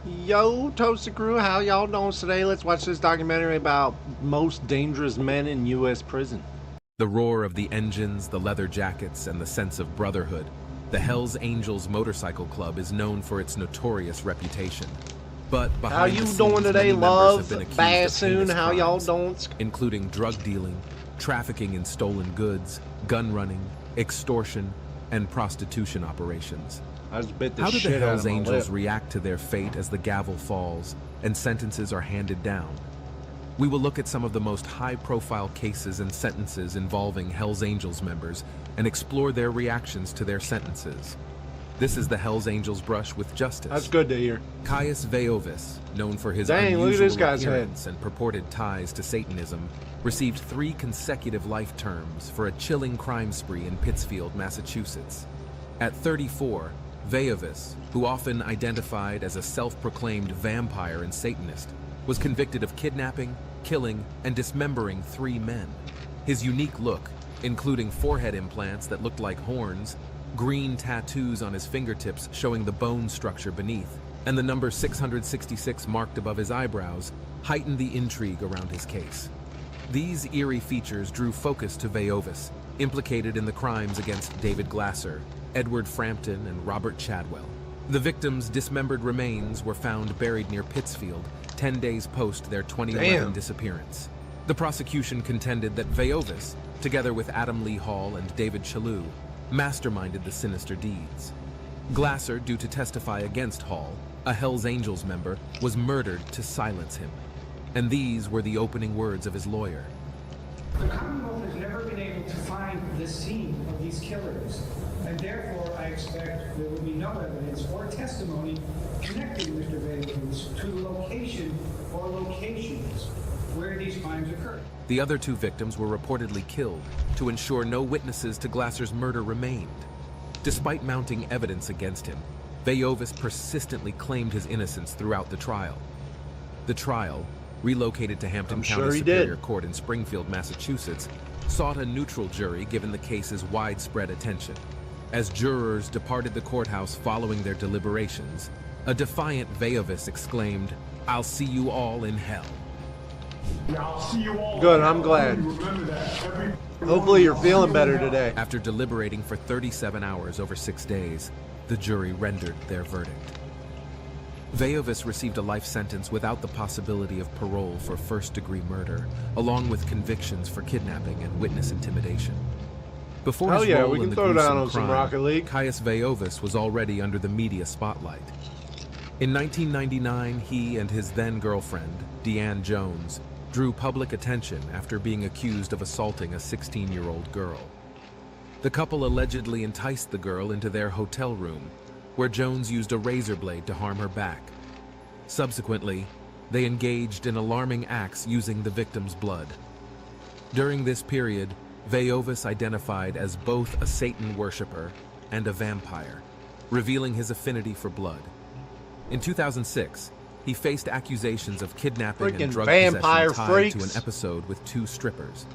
Yo, Toasted Crew, how y'all doing today? Let's watch this documentary about most dangerous men in U.S. prison. The roar of the engines, the leather jackets, and the sense of brotherhood, the Hells Angels Motorcycle Club is known for its notorious reputation. But How behind you the scenes, doing today, many members love? have been accused of Bassoon, heinous how y'all crimes, doing? including drug dealing, trafficking in stolen goods, gun running, extortion, and prostitution operations. I just bit the How do the shit out Hells of my Angels lip. react to their fate as the gavel falls and sentences are handed down? We will look at some of the most high-profile cases and sentences involving Hells Angels members and explore their reactions to their sentences. This is the Hells Angels brush with justice. That's good to hear. Caius Veiovis, known for his Dang, look at unusual this guy's head. appearance and purported ties to Satanism, received 3 consecutive life terms for a chilling crime spree in Pittsfield, Massachusetts. At 34, Veiovis, who often identified as a self-proclaimed vampire and Satanist, was convicted of kidnapping, killing, and dismembering 3 men. His unique look, including forehead implants that looked like horns, green tattoos on his fingertips showing the bone structure beneath, and the number 666 marked above his eyebrows, heightened the intrigue around his case. These eerie features drew focus to Veiovis, implicated in the crimes against David Glasser, Edward Frampton, and Robert Chadwell. The victims' dismembered remains were found buried near Pittsfield 10 days post their 2011 disappearance. The prosecution contended that Veiovis, together with Adam Lee Hall and David Chalou, masterminded the sinister deeds. Glasser, due to testify against Hall, a Hells Angels member, was murdered to silence him. And these were the opening words of his lawyer. The Commonwealth has never been able to find the scene of these killers, and therefore I expect there will be no evidence or testimony connecting Mr. Veiovis to the location or locations where these crimes occurred. The other 2 victims were reportedly killed to ensure no witnesses to Glasser's murder remained. Despite mounting evidence against him, Veiovis persistently claimed his innocence throughout the trial. The trial, relocated to Hampton County Superior Court in Springfield, Massachusetts, sought a neutral jury given the case's widespread attention. As jurors departed the courthouse following their deliberations, a defiant Veiovis exclaimed, "I'll see you all in hell." Good, I'm glad. Hopefully you're feeling better today. After deliberating for 37 hours over 6 days, the jury rendered their verdict. Veiovis received a life sentence without the possibility of parole for first-degree murder, along with convictions for kidnapping and witness intimidation. Before Hell his yeah, role we in can the throw down gruesome on some crime, Rocket League. Caius Veiovis was already under the media spotlight. In 1999, he and his then-girlfriend, Deanne Jones, drew public attention after being accused of assaulting a 16-year-old girl. The couple allegedly enticed the girl into their hotel room, where Jones used a razor blade to harm her back. Subsequently, they engaged in alarming acts using the victim's blood. During this period, Veiovis identified as both a Satan worshiper and a vampire, revealing his affinity for blood. In 2006, he faced accusations of kidnapping Freaking and drug vampire possession tied to an freaks. episode with 2 strippers.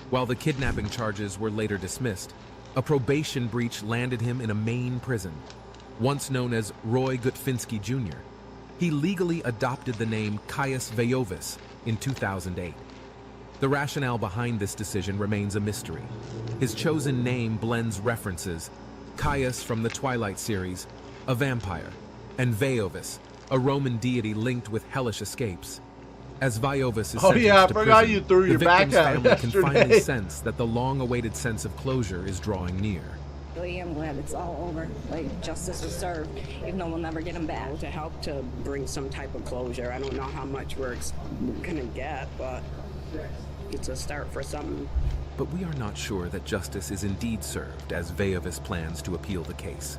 While the kidnapping charges were later dismissed, a probation breach landed him in a Maine prison. Once known as Roy Gutfinski Jr., he legally adopted the name Caius Veiovis in 2008. The rationale behind this decision remains a mystery. His chosen name blends references: Caius from the Twilight series, a vampire, and Veiovis, a Roman deity linked with hellish escapes. As Veiovis is Oh sentenced yeah, I to forgot prison, you threw the your back victim's out family can finally yesterday. sense that the long-awaited sense of closure is drawing near. Really am glad it's all over. Like, justice was served, even though we'll never get him back. To help to bring some type of closure. I don't know how much we're gonna get, but it's a start for something. But we are not sure that justice is indeed served as Veiovis plans to appeal the case.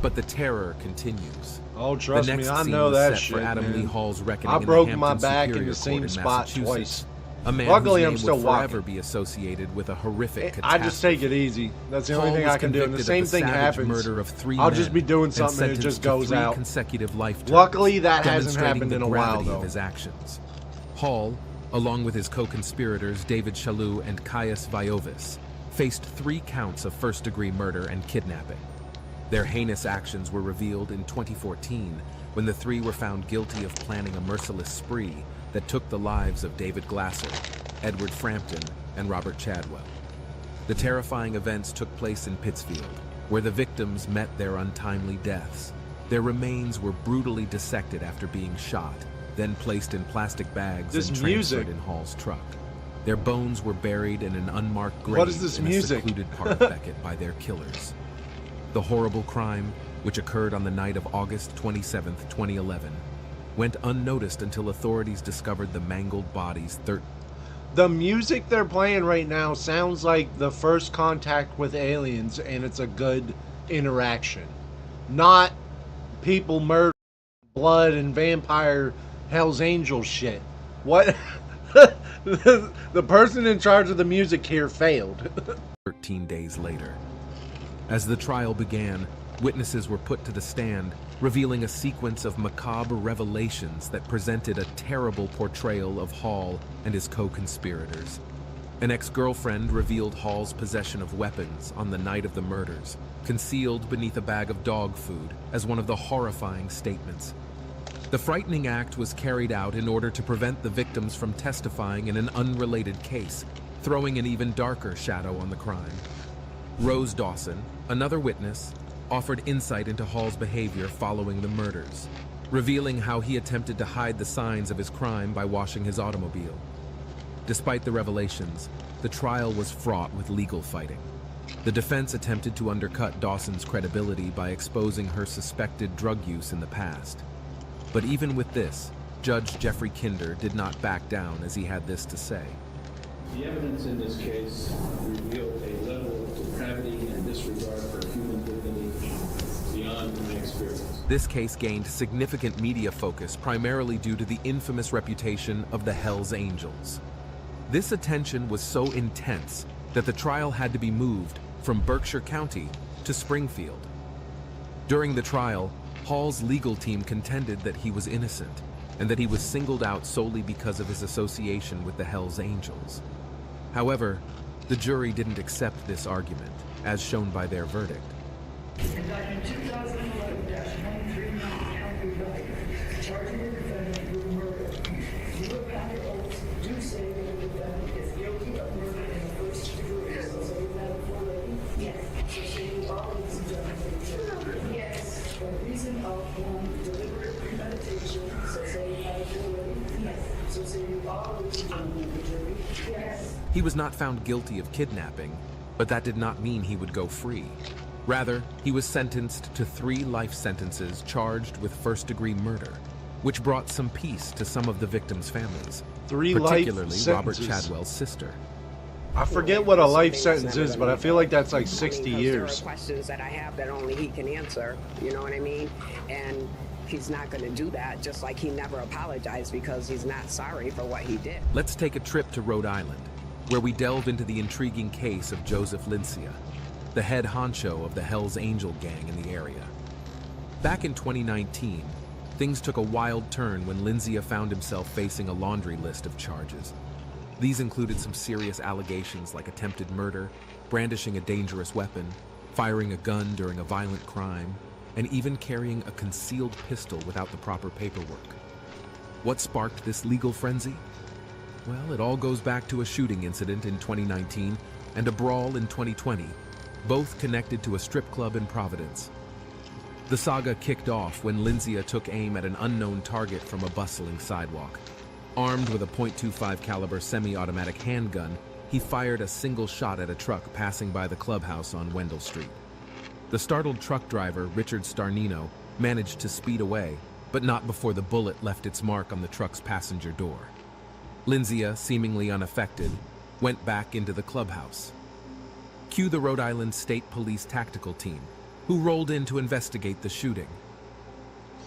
But the terror continues. Oh, trust the me, next I scene know was that set shit, for Adam man. Lee Hall's reckoning I in broke the my Hampton back in Superior the same Court in spot Massachusetts. twice. A man Luckily, whose I'm name still will forever walking. be associated with a horrific I catastrophe. just take it easy. That's the only Hall thing was I can do. And the convicted same of the thing savage happens. murder of 3 I'll men just be doing and something and it sentenced just to goes 3 out. consecutive life terms, Luckily, that hasn't demonstrating happened the in a while, gravity though. of his actions. Hall, along with his co-conspirators David Chalou and Caius Veiovis, faced 3 counts of first-degree murder and kidnapping. Their heinous actions were revealed in 2014 when the three were found guilty of planning a merciless spree that took the lives of David Glasser, Edward Frampton, and Robert Chadwell. The terrifying events took place in Pittsfield, where the victims met their untimely deaths. Their remains were brutally dissected after being shot, then placed in plastic bags and transferred in Hall's truck. Their bones were buried in an unmarked grave in a secluded part of Beckett by their killers. The horrible crime, which occurred on the night of August 27, 2011, went unnoticed until authorities discovered the mangled bodies. The music they're playing right now sounds like the first contact with aliens, and it's a good interaction. Not people murder, blood, and vampire Hell's Angel shit. What? The person in charge of the music here failed. 13 days later. As the trial began, witnesses were put to the stand, revealing a sequence of macabre revelations that presented a terrible portrayal of Hall and his co-conspirators. An ex-girlfriend revealed Hall's possession of weapons on the night of the murders, concealed beneath a bag of dog food, as one of the horrifying statements. The frightening act was carried out in order to prevent the victims from testifying in an unrelated case, throwing an even darker shadow on the crime. Rose Dawson, another witness, offered insight into Hall's behavior following the murders, revealing how he attempted to hide the signs of his crime by washing his automobile. Despite the revelations, the trial was fraught with legal fighting. The defense attempted to undercut Dawson's credibility by exposing her suspected drug use in the past. But even with this, Judge Jeffrey Kinder did not back down, as he had this to say. The evidence in this case revealed a level of depravity and disregard for human dignity beyond my experience. This case gained significant media focus primarily due to the infamous reputation of the Hells Angels. This attention was so intense that the trial had to be moved from Berkshire County to Springfield. During the trial, Hall's legal team contended that he was innocent and that he was singled out solely because of his association with the Hells Angels. However, the jury didn't accept this argument, as shown by their verdict. Indictment 2011-139, count indictment, charging the defendant with murder. You upon your oaths do say that the defendant is guilty of murder in the first degree. So say that for lady? Yes. So say you are, ladies and gentlemen. Yes. For reason of deliberate premeditation. So say you have for lady? Yes. So say you are, ladies and gentlemen of the jury? Yes. He was not found guilty of kidnapping, but that did not mean he would go free. Rather, he was sentenced to 3 life sentences charged with first-degree murder, which brought some peace to some of the victims' families, 3 particularly life Robert sentences. Chadwell's sister. I forget what a life sentence is, but I feel like that's like 60 years. There are questions that I have that only he can answer, you know what I mean? And he's not going to do that, just like he never apologized because he's not sorry for what he did. Let's take a trip to Rhode Island, where we delve into the intriguing case of Joseph Lincia, the head honcho of the Hells Angel gang in the area. Back in 2019, things took a wild turn when Lincia found himself facing a laundry list of charges. These included some serious allegations like attempted murder, brandishing a dangerous weapon, firing a gun during a violent crime, and even carrying a concealed pistol without the proper paperwork. What sparked this legal frenzy? Well, it all goes back to a shooting incident in 2019 and a brawl in 2020, both connected to a strip club in Providence. The saga kicked off when Lincia took aim at an unknown target from a bustling sidewalk. Armed with a .25 caliber semi-automatic handgun, he fired a single shot at a truck passing by the clubhouse on Wendell Street. The startled truck driver, Richard Starnino, managed to speed away, but not before the bullet left its mark on the truck's passenger door. Lincia, seemingly unaffected, went back into the clubhouse. Cue the Rhode Island State Police tactical team, who rolled in to investigate the shooting.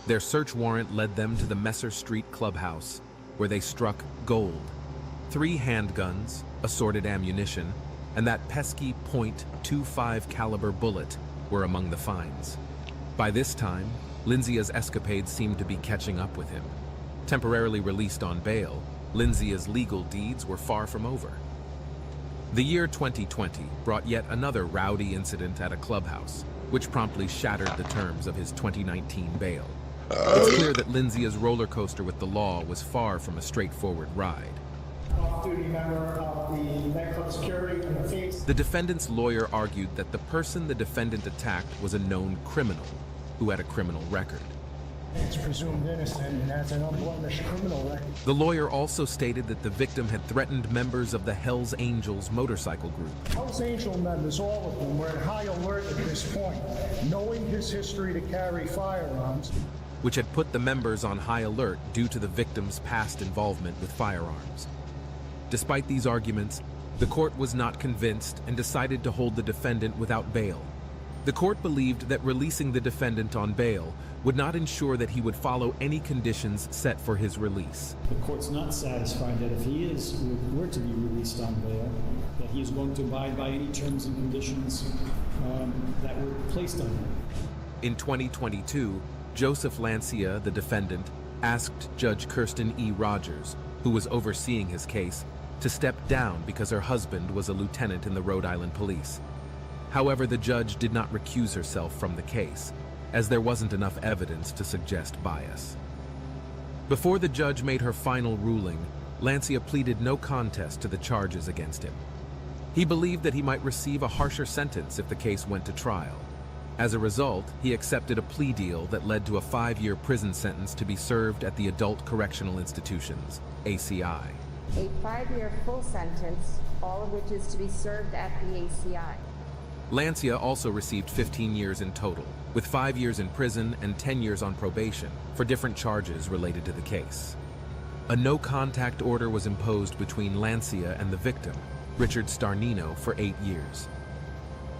Their search warrant led them to the Messer Street clubhouse, where they struck gold. 3 handguns, assorted ammunition, and that pesky .25 caliber bullet were among the finds. By this time, Lincia's escapades seemed to be catching up with him. Temporarily released on bail, Lincia's legal deeds were far from over. The year 2020 brought yet another rowdy incident at a clubhouse, which promptly shattered the terms of his 2019 bail. It's clear that Lindsay's roller coaster with the law was far from a straightforward ride. Off-duty member of the nightclub security in the face. The defendant's lawyer argued that the person the defendant attacked was a known criminal who had a criminal record. It's presumed innocent and has an unblemished criminal record. The lawyer also stated that the victim had threatened members of the Hells Angels motorcycle group. Hells Angel members, all of them, were in high alert at this point, knowing his history to carry firearms, which had put the members on high alert due to the victim's past involvement with firearms. Despite these arguments, the court was not convinced and decided to hold the defendant without bail. The court believed that releasing the defendant on bail would not ensure that he would follow any conditions set for his release. The court's not satisfied that if he were to be released on bail, that he is going to abide by any terms and conditions that were placed on him. In 2022, Joseph Lancia, the defendant, asked Judge Kirsten E. Rogers, who was overseeing his case, to step down because her husband was a lieutenant in the Rhode Island Police. However, the judge did not recuse herself from the case, as there wasn't enough evidence to suggest bias. Before the judge made her final ruling, Lancia pleaded no contest to the charges against him. He believed that he might receive a harsher sentence if the case went to trial. As a result, he accepted a plea deal that led to a 5-year prison sentence to be served at the Adult Correctional Institutions, ACI. A 5-year full sentence, all of which is to be served at the ACI. Lancia also received 15 years in total, with 5 years in prison and 10 years on probation for different charges related to the case. A no-contact order was imposed between Lancia and the victim, Richard Starnino, for 8 years.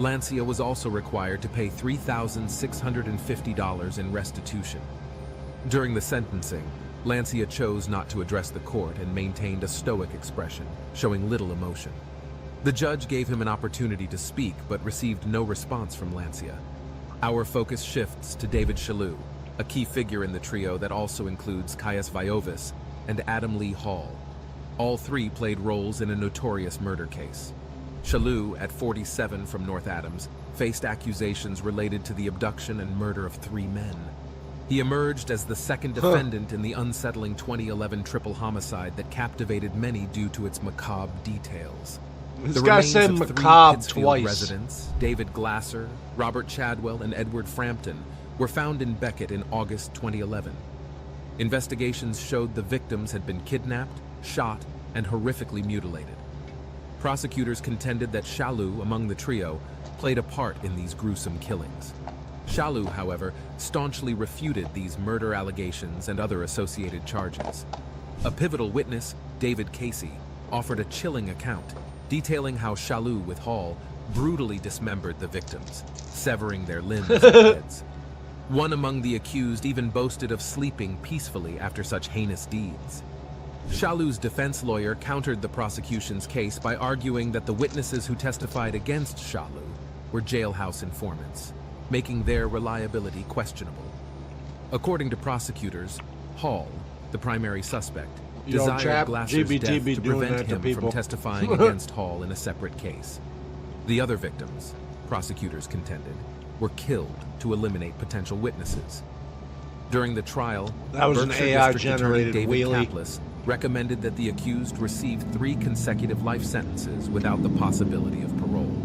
Lancia was also required to pay $3,650 in restitution. During the sentencing, Lancia chose not to address the court and maintained a stoic expression, showing little emotion. The judge gave him an opportunity to speak, but received no response from Lancia. Our focus shifts to David Shalhoub, a key figure in the trio that also includes Caius Viovis and Adam Lee Hall. All three played roles in a notorious murder case. Shalhoub, at 47 from North Adams, faced accusations related to the abduction and murder of 3 men. He emerged as the second defendant in the unsettling 2011 triple homicide that captivated many due to its macabre details. This The guy remains said of 3 macabre Pittsfield twice. residents, David Glasser, Robert Chadwell, and Edward Frampton, were found in Beckett in August 2011. Investigations showed the victims had been kidnapped, shot, and horrifically mutilated. Prosecutors contended that Shalhoub, among the trio, played a part in these gruesome killings. Shalhoub, however, staunchly refuted these murder allegations and other associated charges. A pivotal witness, David Casey, offered a chilling account, detailing how Shalhoub with Hall brutally dismembered the victims, severing their limbs and heads. One among the accused even boasted of sleeping peacefully after such heinous deeds. Shalhoub's defense lawyer countered the prosecution's case by arguing that the witnesses who testified against Shalhoub were jailhouse informants, making their reliability questionable. According to prosecutors, Hall, the primary suspect, desired Glasser's death to prevent him from testifying against Hall in a separate case. The other victims, prosecutors contended, were killed to eliminate potential witnesses. During the trial, That was an Berkshire AI-generated District Attorney David wheelie. Kaplis recommended that the accused receive 3 consecutive life sentences without the possibility of parole.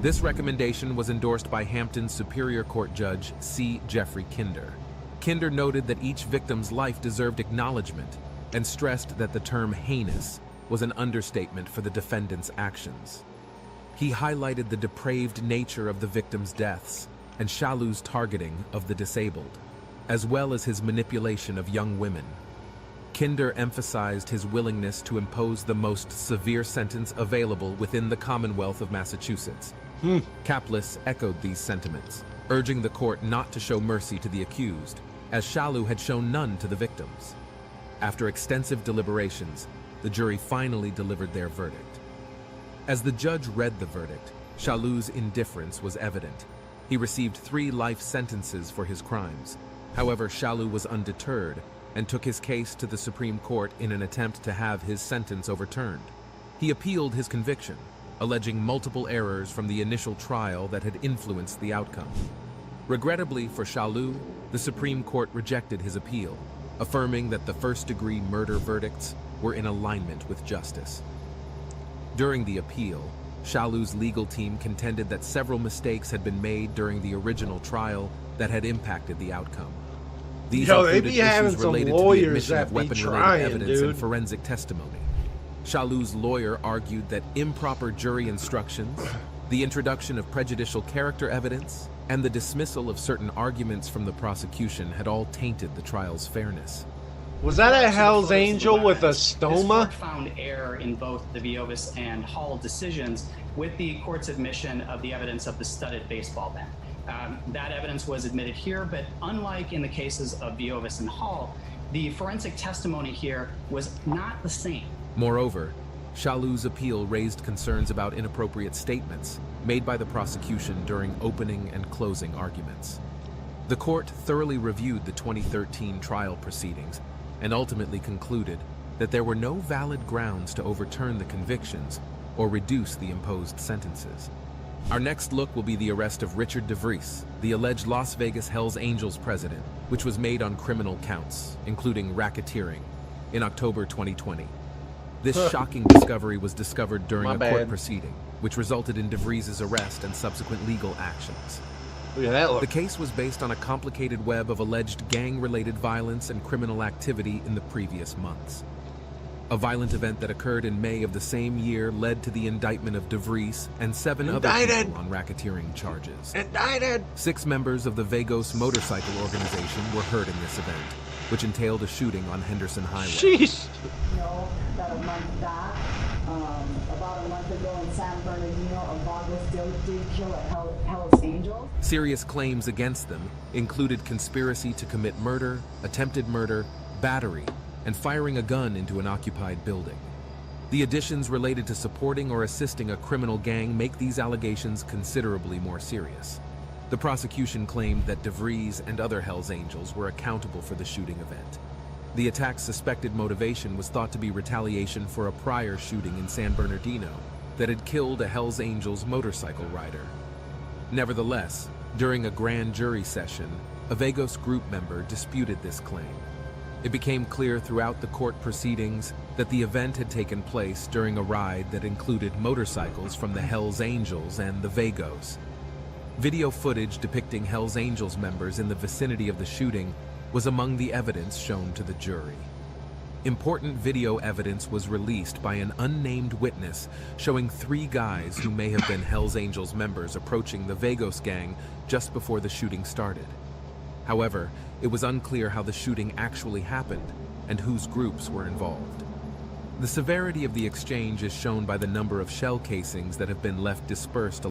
This recommendation was endorsed by Hampton's Superior Court Judge C. Jeffrey Kinder. Kinder noted that each victim's life deserved acknowledgement and stressed that the term heinous was an understatement for the defendant's actions. He highlighted the depraved nature of the victims' deaths and Shalhoub's targeting of the disabled, as well as his manipulation of young women. Kinder emphasized his willingness to impose the most severe sentence available within the Commonwealth of Massachusetts. Kaplis echoed these sentiments, urging the court not to show mercy to the accused, as Shalhoub had shown none to the victims. After extensive deliberations, the jury finally delivered their verdict. As the judge read the verdict, Shalhoub's indifference was evident. He received 3 life sentences for his crimes. However, Shalhoub was undeterred and took his case to the Supreme Court in an attempt to have his sentence overturned. He appealed his conviction, alleging multiple errors from the initial trial that had influenced the outcome. Regrettably for Shalhoub, the Supreme Court rejected his appeal, affirming that the first-degree murder verdicts were in alignment with justice. During the appeal, Shalhoub's legal team contended that several mistakes had been made during the original trial that had impacted the outcome. These they included be having issues some related to the lawyers admission that of be weapon-related trying, evidence and dude. forensic testimony. Shalhoub's lawyer argued that improper jury instructions, the introduction of prejudicial character evidence, and the dismissal of certain arguments from the prosecution had all tainted the trial's fairness. Was that a Hell's Angel with a This stoma? court found error in both the Viovis and Hall decisions with the court's admission of the evidence of the studded baseball bat. That evidence was admitted here, but unlike in the cases of Viovis and Hall, the forensic testimony here was not the same. Moreover, Shalhoub's appeal raised concerns about inappropriate statements made by the prosecution during opening and closing arguments. The court thoroughly reviewed the 2013 trial proceedings and ultimately concluded that there were no valid grounds to overturn the convictions or reduce the imposed sentences. Our next look will be the arrest of Richard DeVries, the alleged Las Vegas Hells Angels president, which was made on criminal counts, including racketeering, in October 2020. This shocking discovery was discovered during a court proceeding, which resulted in DeVries' arrest and subsequent legal actions. Look at that look. The case was based on a complicated web of alleged gang-related violence and criminal activity in the previous months. A violent event that occurred in May of the same year led to the indictment of DeVries and 7 other people on racketeering charges. Indicted! 6 members of the Vagos motorcycle organization were hurt in this event, which entailed a shooting on Henderson Highway. Sheesh! know that a month back, about a month ago in San Bernardino, a Vagos did kill a Hell's Angels. Serious claims against them included conspiracy to commit murder, attempted murder, battery, and firing a gun into an occupied building. The additions related to supporting or assisting a criminal gang make these allegations considerably more serious. The prosecution claimed that DeVries and other Hells Angels were accountable for the shooting event. The attack's suspected motivation was thought to be retaliation for a prior shooting in San Bernardino that had killed a Hells Angels motorcycle rider. Nevertheless, during a grand jury session, a Vagos group member disputed this claim. It became clear throughout the court proceedings that the event had taken place during a ride that included motorcycles from the Hells Angels and the Vagos. Video footage depicting Hells Angels members in the vicinity of the shooting was among the evidence shown to the jury. Important video evidence was released by an unnamed witness showing 3 guys who may have been Hells Angels members approaching the Vagos gang just before the shooting started. However, it was unclear how the shooting actually happened and whose groups were involved. The severity of the exchange is shown by the number of shell casings that have been left dispersed